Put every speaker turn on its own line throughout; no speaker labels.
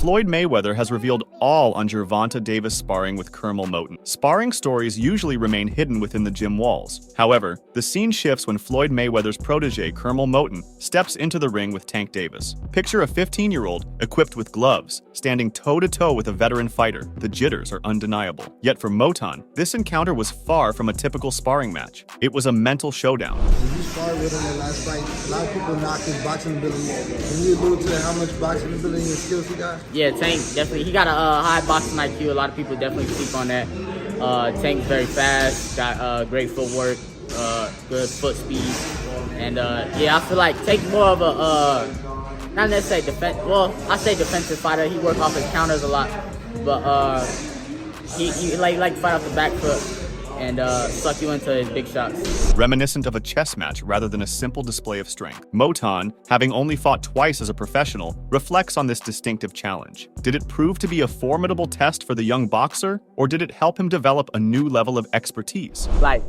Floyd Mayweather has revealed all on Gervonta Davis sparring with Curmel Moton. Sparring stories usually remain hidden within the gym walls. However, the scene shifts when Floyd Mayweather's protege, Curmel Moton, steps into the ring with Tank Davis. Picture a 15-year-old equipped with gloves, standing toe-to-toe with a veteran fighter. The jitters are undeniable. Yet for Moton, this encounter was far from a typical sparring match. It was a mental showdown.
When you sparred with him in the last fight, a lot of people knocked his boxing ability. Can you allude to how much boxing ability and skills he got?
Yeah, Tank definitely. He got a high boxing IQ. A lot of people definitely speak on that. Tank's very fast, got great footwork, good foot speed, and yeah, I feel like Tank's more of a not necessarily I say defensive fighter. He works off his counters a lot, but he like to fight off the back foot and suck you into his big shots.
Reminiscent of a chess match rather than a simple display of strength. Moton, having only fought twice as a professional, reflects on this distinctive challenge. Did it prove to be a formidable test for the young boxer, or did it help him develop a new level of expertise?
Like,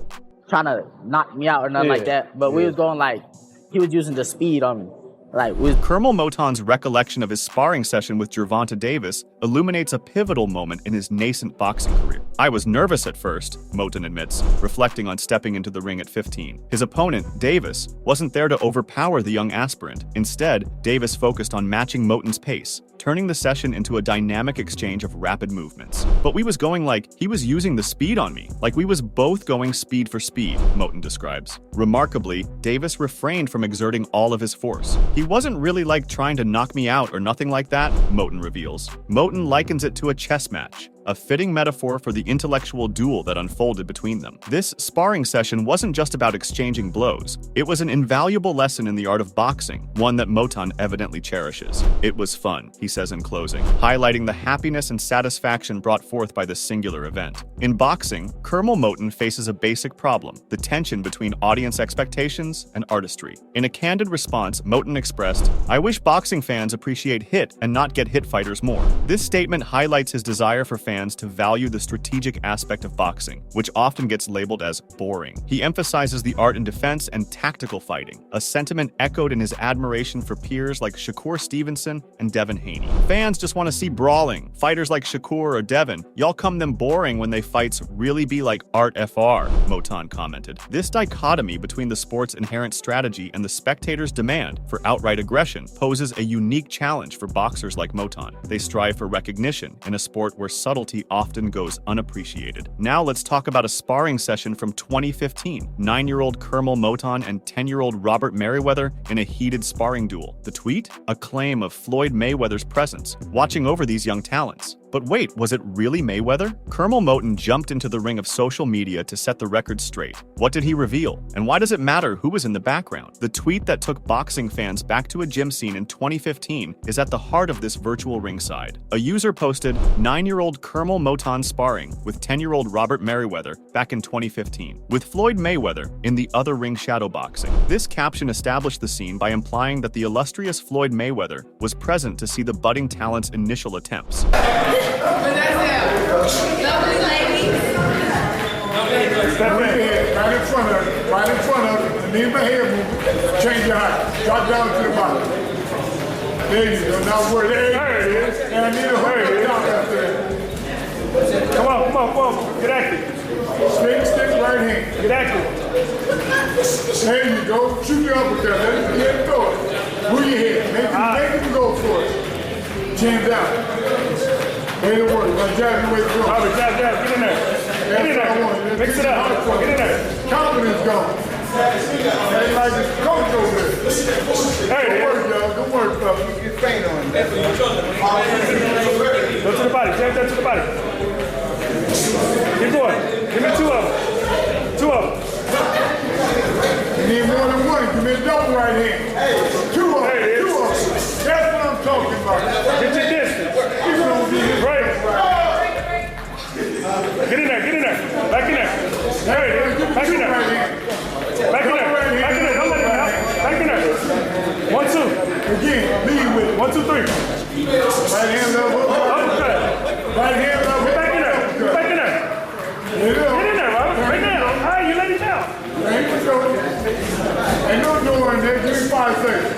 trying to knock me out or nothing like that, but we was going like, he was using the speed on me.
Curmel Moton's recollection of his sparring session with Gervonta Davis illuminates a pivotal moment in his nascent boxing career. "I was nervous at first," Moton admits, reflecting on stepping into the ring at 15. His opponent, Davis, wasn't there to overpower the young aspirant. Instead, Davis focused on matching Moton's pace, turning the session into a dynamic exchange of rapid movements. "But we was going like he was using the speed on me, like we was both going speed for speed," Moton describes. Remarkably, Davis refrained from exerting all of his force. "He wasn't really like trying to knock me out or nothing like that," Moton reveals. Moton likens it to a chess match, a fitting metaphor for the intellectual duel that unfolded between them. This sparring session wasn't just about exchanging blows. It was an invaluable lesson in the art of boxing, one that Moton evidently cherishes. "It was fun," he says in closing, highlighting the happiness and satisfaction brought forth by this singular event. In boxing, Curmel Moton faces a basic problem: the tension between audience expectations and artistry. In a candid response, Moton expressed, "I wish boxing fans appreciate hit and not get hit fighters more." This statement highlights his desire for fans to value the strategic aspect of boxing, which often gets labeled as boring. He emphasizes the art in defense and tactical fighting, a sentiment echoed in his admiration for peers like Shakur Stevenson and Devin Haney. "Fans just want to see brawling. Fighters like Shakur or Devin, y'all come them boring when they fights really be like art FR," Moton commented. This dichotomy between the sport's inherent strategy and the spectator's demand for outright aggression poses a unique challenge for boxers like Moton. They strive for recognition in a sport where subtlety often goes unappreciated. Now let's talk about a sparring session from 2015. 9-year-old Curmel Moton and 10-year-old Robert Merriweather in a heated sparring duel. The tweet? A claim of Floyd Mayweather's presence, watching over these young talents. But wait, was it really Mayweather? Curmel Moton jumped into the ring of social media to set the record straight. What did he reveal? And why does it matter who was in the background? The tweet that took boxing fans back to a gym scene in 2015 is at the heart of this virtual ringside. A user posted, 9-year-old Curmel Moton sparring with 10-year-old Robert Merriweather back in 2015, with Floyd Mayweather in the other ring shadowboxing. This caption established the scene by implying that the illustrious Floyd Mayweather was present to see the budding talent's initial attempts.
Step ahead, right in front of it, and leave my head moving. Change your height. Drop down to the bottom. There you go. Now where there it is. And I need a hook down there. Come on. Get active. Stick right hand. Get active. There you go. Shoot your uppercut. Let it get through it. Move your head. Make him go for it. Chin down. Way to work. Now jab your way through. All right, jab. Get in there. Get in there. Mix it up. Get in there. Confidence gone. Ain't like this coach over there. Hey, good work, y'all. Good work, fellas. Get faint on him. Go to the body. Jab that to the body. Keep going. Give me 2 of them. 2 of them. You need more than one. Give me a double right hand. 2 of them. 2 of them. That's what I'm talking about. Get your distance. Right. Get in there. Back in there. Hey, back in there. Don't let him out. Back in there. 1, 2. Again, lead with it. 1, 2, 3. Right hand up. Right hand up. Get back in there. Get in there, Robert. Right now. All right, you let him down. Ain't no door in there. Give me 5 seconds.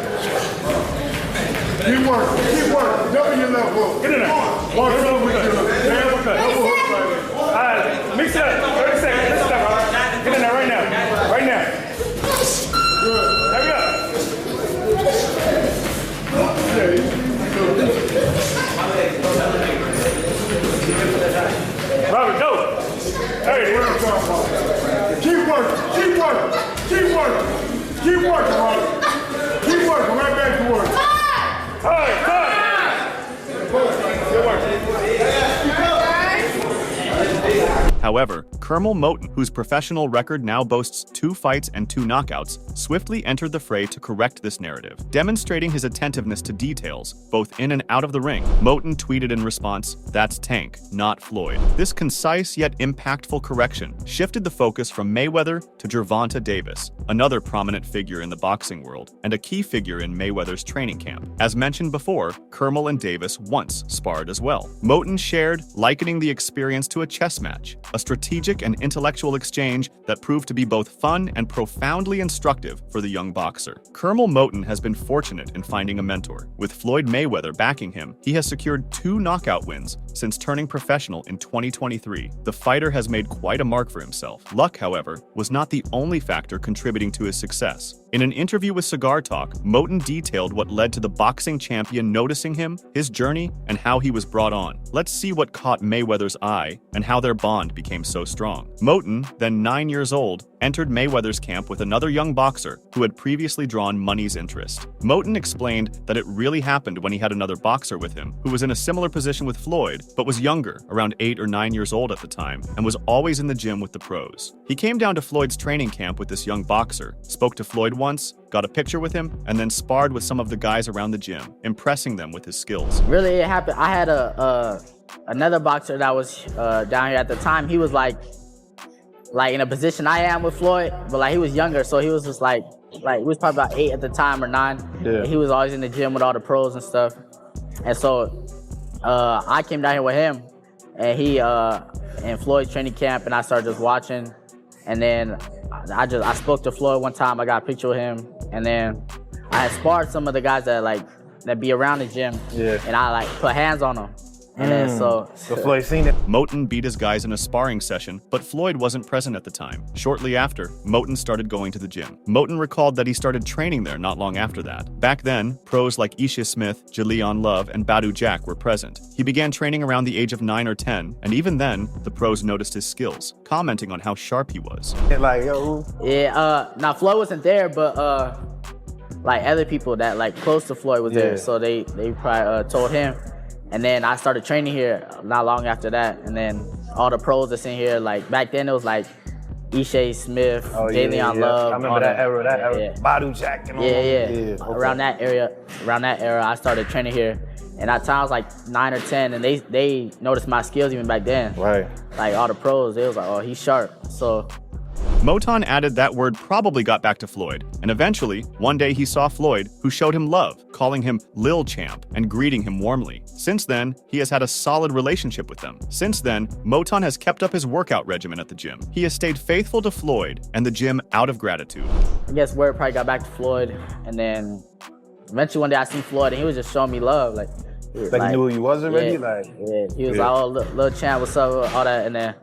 Keep working. Double your left. left hook.
Get in there.
One foot with your left hook right there.
All right, mix it up. 30 seconds. Let's stop. Get in there right now. Right now.
Good.
Hurry up. Robert, go. There it is.
Keep working. Keep working. Keep working. Keep working, Robert. Keep working. Right back to work.
All right, cut. Good work.
However, Curmel Moton, whose professional record now boasts 2 fights and 2 knockouts, swiftly entered the fray to correct this narrative. Demonstrating his attentiveness to details, both in and out of the ring, Moton tweeted in response, "That's Tank, not Floyd." This concise yet impactful correction shifted the focus from Mayweather to Gervonta Davis, another prominent figure in the boxing world, and a key figure in Mayweather's training camp. As mentioned before, Curmel and Davis once sparred as well. Moton shared, likening the experience to a chess match, a strategic and intellectual exchange that proved to be both fun and profoundly instructive for the young boxer. Curmel Moton has been fortunate in finding a mentor. With Floyd Mayweather backing him, he has secured 2 knockout wins since turning professional in 2023. The fighter has made quite a mark for himself. Luck, however, was not the only factor contributing to his success. In an interview with Cigar Talk, Moton detailed what led to the boxing champion noticing him, his journey, and how he was brought on. Let's see what caught Mayweather's eye and how their bond became so strong. Moton, then 9 years old, entered Mayweather's camp with another young boxer who had previously drawn money's interest. Moton explained that it really happened when he had another boxer with him who was in a similar position with Floyd, but was younger, around 8 or 9 years old at the time, and was always in the gym with the pros. He came down to Floyd's training camp with this young boxer, spoke to Floyd once, got a picture with him, and then sparred with some of the guys around the gym, impressing them with his skills.
Really, it happened. I had another boxer that was down here at the time. He was like in a position I am with Floyd, but like he was younger, so he was just like he was probably about 8 at the time or 9.
Yeah.
He was always in the gym with all the pros and stuff. And so I came down here with him, and he in Floyd's training camp, and I started just watching. And then I spoke to Floyd one time. I got a picture with him, and then I had sparred some of the guys that be around the gym.
Yeah.
And I put hands on them. And then
So Floyd seen it.
Moton beat his guys in a sparring session, but Floyd wasn't present at the time. Shortly after, Moton started going to the gym. Moton recalled that he started training there not long after that. Back then, pros like Isha Smith, Jaleon Love, and Badu Jack were present. He began training around the age of 9 or 10, and even then, the pros noticed his skills, commenting on how sharp he was.
Like, yo.
Yeah, now Floyd wasn't there, but like other people that like close to Floyd was there, so they probably told him. And then I started training here not long after that. And then all the pros that's in here, like back then it was like Isha Smith, Jaleon Love.
I remember that era.
Yeah.
Badu Jack and all
Yeah.
Okay.
Around that era, I started training here. And at times like 9 or 10, and they noticed my skills even back then.
Right.
Like all the pros, they was like, oh, he's sharp. So
Moton added that word probably got back to Floyd, and eventually, one day he saw Floyd, who showed him love, calling him Lil Champ and greeting him warmly. Since then, he has had a solid relationship with them. Since then, Moton has kept up his workout regimen at the gym. He has stayed faithful to Floyd and the gym out of gratitude.
I guess word probably got back to Floyd, and then eventually one day I seen Floyd and he was just showing me love. Like
he knew who he was already?
Yeah, he was like, oh, Lil Champ, what's up, all that, and then,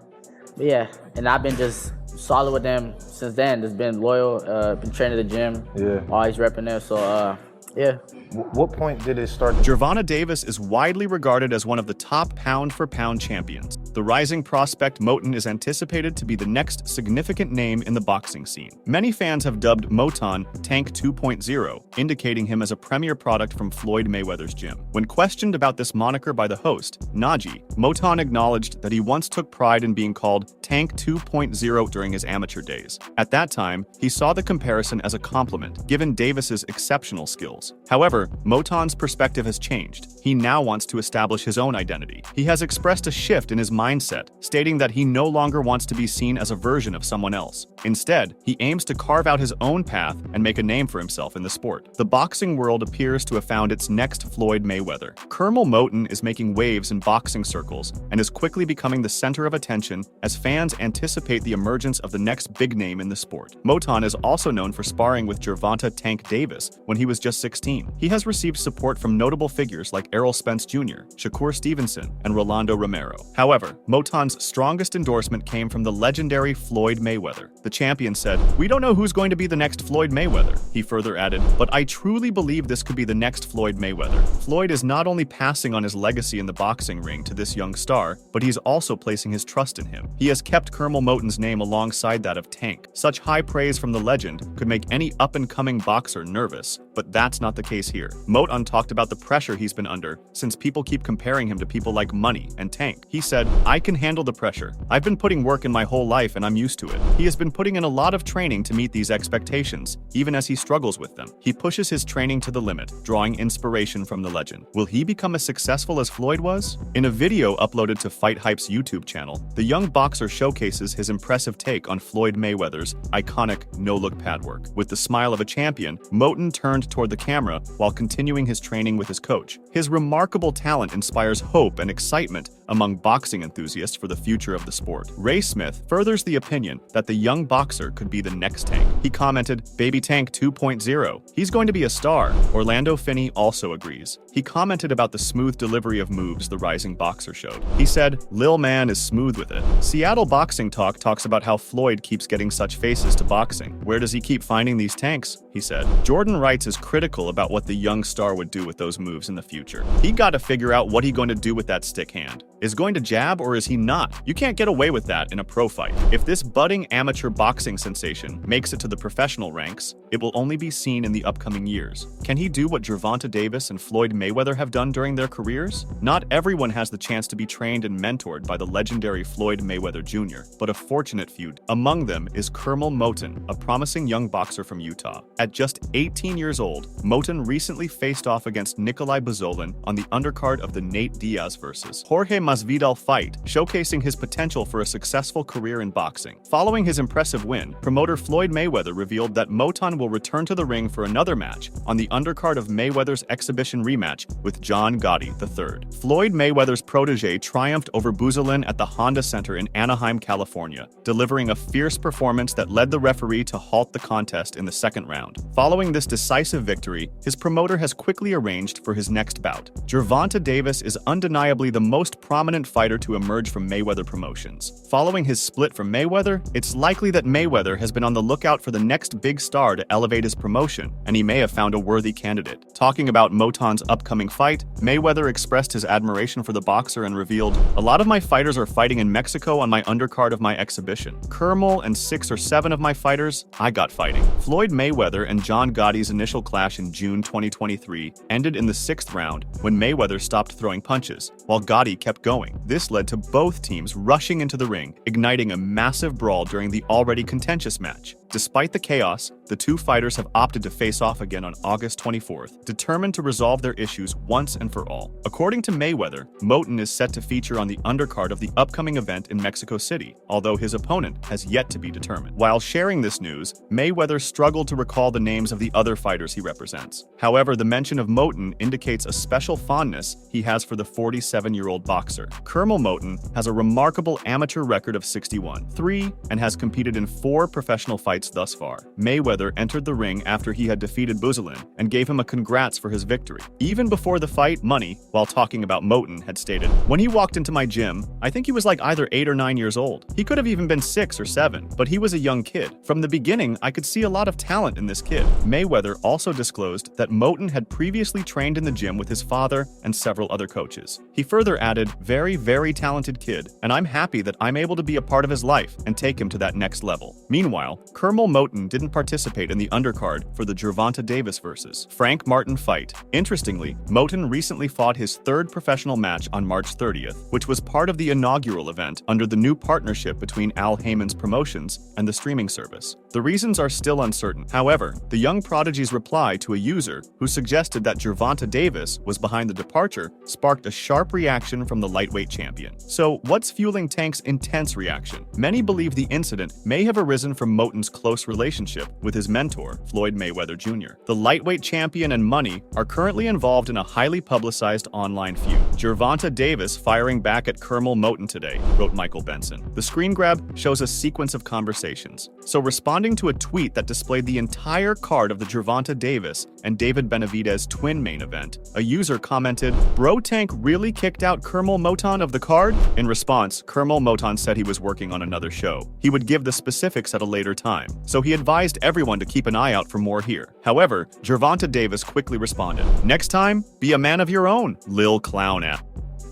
yeah, and I've been just solid with them since then. Just been loyal, been training at the gym, always repping there, so yeah.
What point did it start?
Gervonta Davis is widely regarded as one of the top pound-for-pound champions. The rising prospect Moton is anticipated to be the next significant name in the boxing scene. Many fans have dubbed Moton Tank 2.0, indicating him as a premier product from Floyd Mayweather's gym. When questioned about this moniker by the host, Najee, Moton acknowledged that he once took pride in being called Tank 2.0 during his amateur days. At that time, he saw the comparison as a compliment, given Davis's exceptional skills. However, Moton's perspective has changed. He now wants to establish his own identity. He has expressed a shift in his mindset, stating that he no longer wants to be seen as a version of someone else. Instead, he aims to carve out his own path and make a name for himself in the sport. The boxing world appears to have found its next Floyd Mayweather. Curmel Moton is making waves in boxing circles and is quickly becoming the center of attention as fans anticipate the emergence of the next big name in the sport. Moton is also known for sparring with Gervonta "Tank" Davis when he was just 16. He has received support from notable figures like Errol Spence Jr., Shakur Stevenson, and Rolando Romero. However, Moton's strongest endorsement came from the legendary Floyd Mayweather. The champion said, "We don't know who's going to be the next Floyd Mayweather." He further added, "But I truly believe this could be the next Floyd Mayweather." Floyd is not only passing on his legacy in the boxing ring to this young star, but he's also placing his trust in him. He has kept Curmel Moton's name alongside that of Tank. Such high praise from the legend could make any up-and-coming boxer nervous, but that's not the case here. Moton talked about the pressure he's been under since people keep comparing him to people like Money and Tank. He said, "I can handle the pressure. I've been putting work in my whole life and I'm used to it." He has been putting in a lot of training to meet these expectations, even as he struggles with them. He pushes his training to the limit, drawing inspiration from the legend. Will he become as successful as Floyd was? In a video uploaded to Fight Hype's YouTube channel, the young boxer showcases his impressive take on Floyd Mayweather's iconic no-look pad work. With the smile of a champion, Moton turned toward the camera while continuing his training with his coach. His remarkable talent inspires hope and excitement among boxing enthusiasts for the future of the sport. Ray Smith furthers the opinion that the young boxer could be the next Tank. He commented, "Baby Tank 2.0. He's going to be a star." Orlando Finney also agrees. He commented about the smooth delivery of moves the rising boxer showed. He said, "Lil Man is smooth with it." Seattle Boxing Talk talks about how Floyd keeps getting such faces to boxing. Where does he keep finding these tanks? He said. Jordan Wrights is critical about what the young star would do with those moves in the future. He got to figure out what he's going to do with that stick hand. Is going to jab or is he not? You can't get away with that in a pro fight. If this budding amateur boxing sensation makes it to the professional ranks, it will only be seen in the upcoming years. Can he do what Gervonta Davis and Floyd Mayweather have done during their careers? Not everyone has the chance to be trained and mentored by the legendary Floyd Mayweather Jr., but a fortunate few. Among them is Curmel Moton, a promising young boxer from Utah. At just 18 years old, Moton recently faced off against Nikolai Buzolin on the undercard of the Nate Diaz vs. Jorge Masvidal fight, showcasing his potential for a successful career in boxing. Following his impressive win, promoter Floyd Mayweather revealed that Moton will return to the ring for another match on the undercard of Mayweather's exhibition rematch with John Gotti III. Floyd Mayweather's protege triumphed over Buzolin at the Honda Center in Anaheim, California, delivering a fierce performance that led the referee to halt the contest in the second round. Following this decisive victory, his promoter has quickly arranged for his next bout. Gervonta Davis is undeniably the most prominent fighter to emerge from Mayweather Promotions. Following his split from Mayweather, it's likely that Mayweather has been on the lookout for the next big star to elevate his promotion, and he may have found a worthy candidate. Talking about Moton's upcoming fight, Mayweather expressed his admiration for the boxer and revealed, "A lot of my fighters are fighting in Mexico on my undercard of my exhibition. Curmel and 6 or 7 of my fighters, I got fighting." Floyd Mayweather and John Gotti's initial clash in June 2023 ended in the 6th round when Mayweather stopped throwing punches, while Gotti kept going. This led to both teams rushing into the ring, igniting a massive brawl during the already contentious match. Despite the chaos, the two fighters have opted to face off again on August 24th, determined to resolve their issues once and for all. According to Mayweather, Moton is set to feature on the undercard of the upcoming event in Mexico City, although his opponent has yet to be determined. While sharing this news, Mayweather struggled to recall the names of the other fighters he represents. However, the mention of Moton indicates a special fondness he has for the 47-year-old boxer. Curmel Moton has a remarkable amateur record of 61-3 and has competed in 4 professional fights thus far. Mayweather entered the ring after he had defeated Buzolin and gave him a congrats for his victory. Even before the fight, Money, while talking about Moton, had stated, "When he walked into my gym, I think he was like either 8 or 9 years old. He could have even been 6 or 7, but he was a young kid. From the beginning, I could see a lot of talent in this kid." Mayweather also disclosed that Moton had previously trained in the gym with his father and several other coaches. He further added, "Very, very talented kid, and I'm happy that I'm able to be a part of his life and take him to that next level." Meanwhile, Curmel Moton didn't participate in the undercard for the Gervonta Davis vs. Frank Martin fight. Interestingly, Moton recently fought his third professional match on March 30th, which was part of the inaugural event under the new partnership between Al Heyman's promotions and the streaming service. The reasons are still uncertain. However, the young prodigy's reply to a user who suggested that Gervonta Davis was behind the departure sparked a sharp reaction from the lightweight champion. So, what's fueling Tank's intense reaction? Many believe the incident may have arisen from Moton's close relationship with his mentor, Floyd Mayweather Jr. The lightweight champion and Money are currently involved in a highly publicized online feud. Gervonta Davis firing back at Curmel Moton today, wrote Michael Benson. The screen grab shows a sequence of conversations. So, responding to a tweet that displayed the entire card of the Gervonta Davis and David Benavidez twin main event, a user commented, "Bro Tank really kicked out Curmel Moton of the card?" In response, Curmel Moton said he was working on another show. He would give the specifics at a later time, so he advised everyone to keep an eye out for more here. However, Gervonta Davis quickly responded, "Next time, be a man of your own, lil clown ass.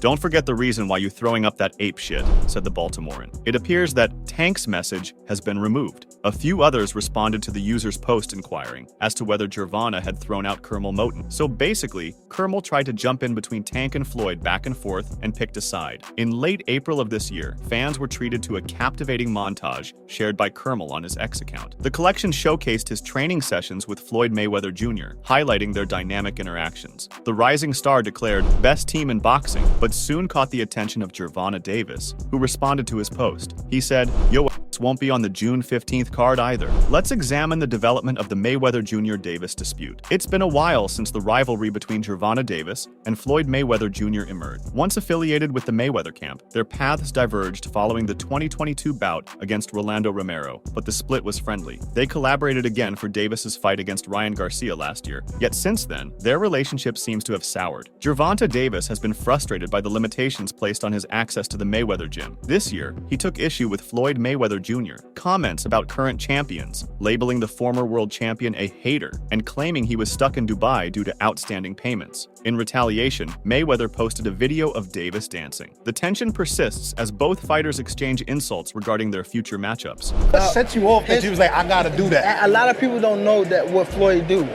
Don't forget the reason why you throwing up that ape shit," said the Baltimorean. It appears that Tank's message has been removed. A few others responded to the user's post inquiring as to whether Gervonta had thrown out Curmel Moton. So basically, Curmel tried to jump in between Tank and Floyd back and forth and picked a side. In late April of this year, fans were treated to a captivating montage shared by Curmel on his X account. The collection showcased his training sessions with Floyd Mayweather Jr., highlighting their dynamic interactions. The rising star declared best team in boxing, but soon caught the attention of Gervonta Davis, who responded to his post. He said, "Yo, won't be on the June 15th card either." Let's examine the development of the Mayweather Jr. Davis dispute. It's been a while since the rivalry between Gervonta Davis and Floyd Mayweather Jr. emerged. Once affiliated with the Mayweather camp, their paths diverged following the 2022 bout against Rolando Romero, but the split was friendly. They collaborated again for Davis's fight against Ryan Garcia last year, yet since then, their relationship seems to have soured. Gervonta Davis has been frustrated by the limitations placed on his access to the Mayweather gym. This year, he took issue with Floyd Mayweather Jr. comments about current champions, labeling the former world champion a hater and claiming he was stuck in Dubai due to outstanding payments. In retaliation, Mayweather posted a video of Davis dancing. The tension persists as both fighters exchange insults regarding their future matchups.
What set you off that you was like, I gotta do that?
A lot of people don't know that what Floyd do.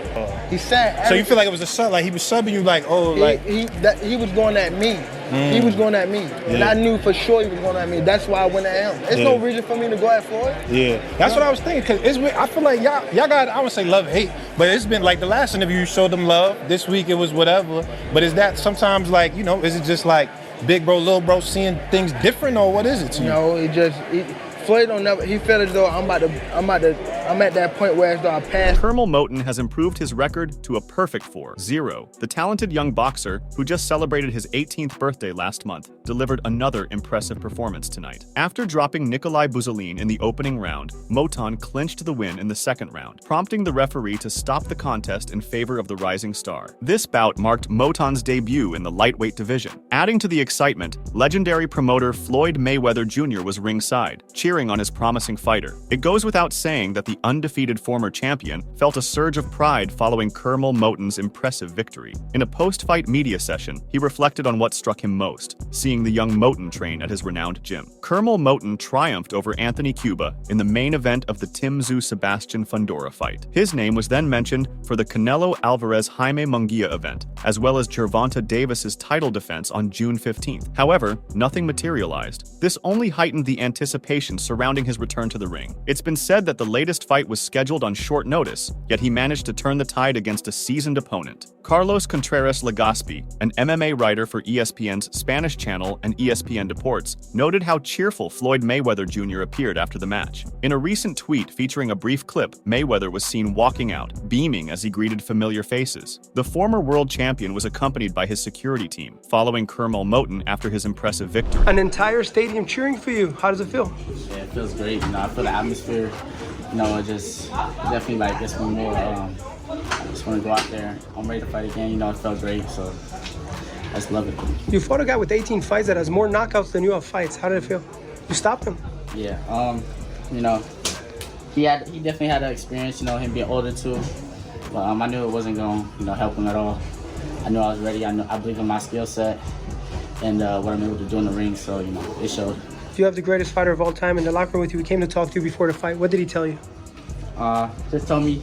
He said.
So you feel like it was a sub, like he was subbing you, like, oh, like
he was going at me. He was going at me, and I knew for sure he was going at me. That's why I went at him. There's no reason for me to go at Floyd.
Yeah, that's what I was thinking. Cause I feel like y'all got, I would say love, hate, but it's been like the last interview you showed them love. This week it was whatever. But is that sometimes like, you know, is it just like big bro, little bro seeing things different, or what is it to you?
No, Floyd don't never. He felt as though I'm at that point where as though I passed.
Curmel Moton has improved his record to a perfect 4-0. The talented young boxer, who just celebrated his 18th birthday last month, delivered another impressive performance tonight. After dropping Nikolai Buzolin in the opening round, Moton clinched the win in the second round, prompting the referee to stop the contest in favor of the rising star. This bout marked Moton's debut in the lightweight division. Adding to the excitement, legendary promoter Floyd Mayweather Jr. was ringside, cheering on his promising fighter. It goes without saying that the undefeated former champion felt a surge of pride following Curmel Moton's impressive victory. In a post-fight media session, he reflected on what struck him most, seeing the young Moton train at his renowned gym. Curmel Moton triumphed over Anthony Cuba in the main event of the Tim Tszyu Sebastian Fundora fight. His name was then mentioned for the Canelo Alvarez-Jaime Munguia event, as well as Gervonta Davis's title defense on June 15th. However, nothing materialized. This only heightened the anticipation surrounding his return to the ring. It's been said that the latest fight was scheduled on short notice, yet he managed to turn the tide against a seasoned opponent. Carlos Contreras Legaspi, an MMA writer for ESPN's Spanish channel and ESPN Deportes, noted how cheerful Floyd Mayweather Jr. appeared after the match. In a recent tweet featuring a brief clip, Mayweather was seen walking out, beaming as he greeted familiar faces. The former world champion was accompanied by his security team, following Curmel Moton after his impressive victory.
An entire stadium cheering for you. How does it feel?
Yeah, it feels great. You know, I feel the atmosphere. You know, it just definitely like gets me more. I just want to go out there. I'm ready to fight again. You know, it felt great, so I just love it.
You fought a guy with 18 fights that has more knockouts than you have fights. How did it feel? You stopped him.
Yeah. You know, he definitely had that experience. You know, him being older too. But I knew it wasn't going to help him at all. I knew I was ready. I believe in my skill set and what I'm able to do in the ring. So you know, it showed.
You have the greatest fighter of all time in the locker room with you. He came to talk to you before the fight. What did he tell you?
Just told me,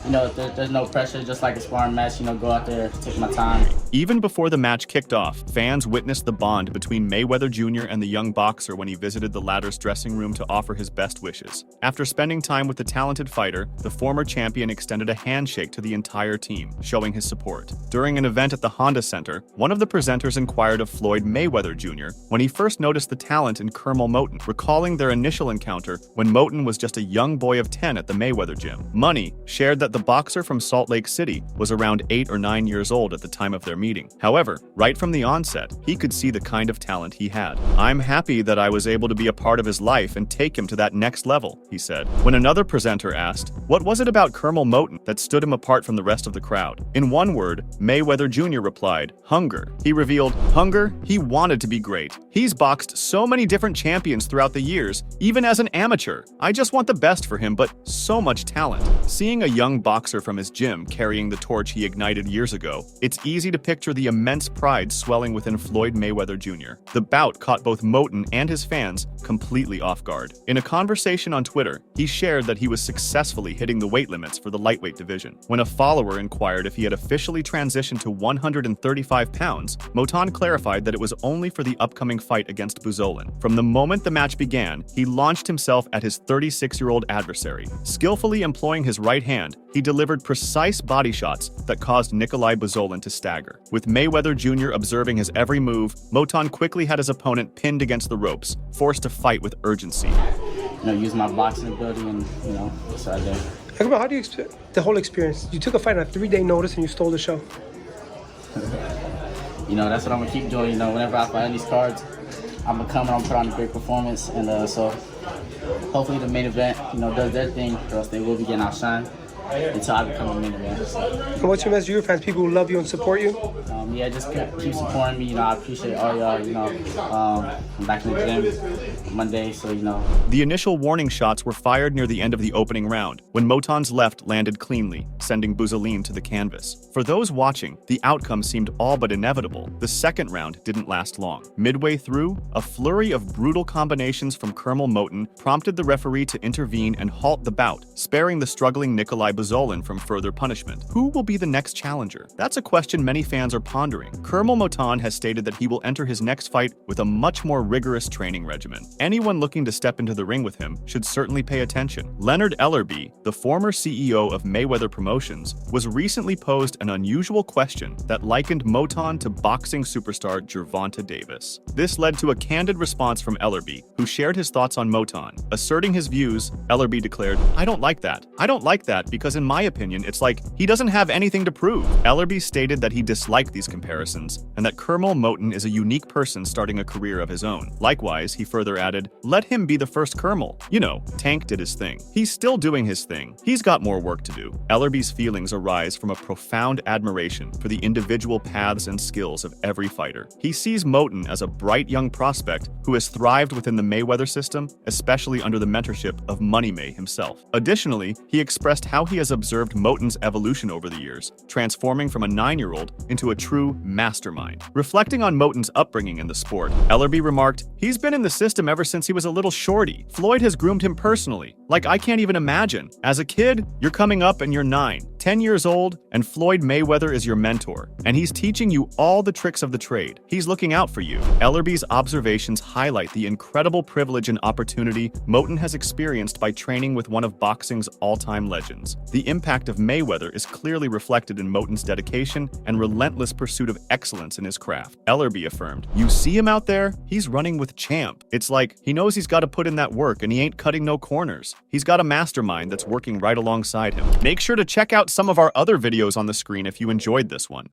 there's no pressure, just like a sparring match, go out there, take my time.
Even before the match kicked off, fans witnessed the bond between Mayweather Jr. and the young boxer when he visited the latter's dressing room to offer his best wishes. After spending time with the talented fighter, the former champion extended a handshake to the entire team, showing his support. During an event at the Honda Center, one of the presenters inquired of Floyd Mayweather Jr. when he first noticed the talent in Curmel Moton, recalling their initial encounter when Moton was just a young boy of 10 at the Mayweather gym. Money shared that the boxer from Salt Lake City was around 8 or 9 years old at the time of their meeting. However, right from the onset, he could see the kind of talent he had. "I'm happy that I was able to be a part of his life and take him to that next level," he said. When another presenter asked, what was it about Curmel Moton that stood him apart from the rest of the crowd? In one word, Mayweather Jr. replied, hunger. He revealed, hunger, he wanted to be great. "He's boxed so many different champions throughout the years, even as an amateur. I just want the best for him, but so much talent." Seeing a young boxer from his gym carrying the torch he ignited years ago, it's easy to picture the immense pride swelling within Floyd Mayweather Jr. The bout caught both Moton and his fans completely off guard. In a conversation on Twitter, he shared that he was successfully hitting the weight limits for the lightweight division. When a follower inquired if he had officially transitioned to 135 pounds, Moton clarified that it was only for the upcoming fight against Buzolin. From the moment the match began, he launched himself at his 36-year-old adversary. Skillfully employing his right hand, he delivered precise body shots that caused Nikolai Buzolin to stagger. With Mayweather Jr. observing his every move, Moton quickly had his opponent pinned against the ropes, forced to fight with urgency.
Use my boxing ability and, decide there.
Talk about how do you the whole experience? You took a fight on a 3-day notice and you stole the show.
That's what I'm gonna keep doing. Whenever I fight on these cards, I'm gonna come and I'm gonna put on a great performance, and so hopefully the main event, does their thing, or else they will be getting outshined until I become a main event.
And what's your message to your fans, people who love you and support you?
Just keep supporting me. I appreciate all y'all. I'm back in the gym Monday, so
The initial warning shots were fired near the end of the opening round, when Moton's left landed cleanly, sending Buzolin to the canvas. For those watching, the outcome seemed all but inevitable. The second round didn't last long. Midway through, a flurry of brutal combinations from Curmel Moton prompted the referee to intervene and halt the bout, sparing the struggling Nikolai Buzolin from further punishment. Who will be the next challenger? That's a question many fans are pondering. Curmel Moton has stated that he will enter his next fight with a much more rigorous training regimen. Anyone looking to step into the ring with him should certainly pay attention. Leonard Ellerby, the former CEO of Mayweather Promotions, was recently posed an unusual question that likened Moton to boxing superstar Gervonta Davis. This led to a candid response from Ellerby, who shared his thoughts on Moton. Asserting his views, Ellerby declared, "I don't like that. I don't like that because in my opinion, it's like he doesn't have anything to prove." Ellerby stated that he disliked these comparisons and that Curmel Moton is a unique person starting a career of his own. Likewise, he further added, "Let him be the first Curmel. Tank did his thing. He's still doing his thing. He's got more work to do." Ellerby's feelings arise from a profound admiration for the individual paths and skills of every fighter. He sees Moton as a bright young prospect who has thrived within the Mayweather system, especially under the mentorship of Money May himself. Additionally, he expressed how he has observed Moton's evolution over the years, transforming from a 9-year-old into a true mastermind. Reflecting on Moton's upbringing in the sport, Ellerby remarked, "He's been in the system ever since he was a little shorty. Floyd has groomed him personally. Like, I can't even imagine. As a kid, you're coming up and you're 9, 10 years old, and Floyd Mayweather is your mentor, and he's teaching you all the tricks of the trade. He's looking out for you." Ellerby's observations highlight the incredible privilege and opportunity Moton has experienced by training with one of boxing's all-time legends. The impact of Mayweather is clearly reflected in Moton's dedication and relentless pursuit of excellence in his craft. Ellerby affirmed, "You see him out there? He's running with champ. It's like he knows he's got to put in that work and he ain't cutting no corners. He's got a mastermind that's working right alongside him." Make sure to check out some of our other videos on the screen if you enjoyed this one.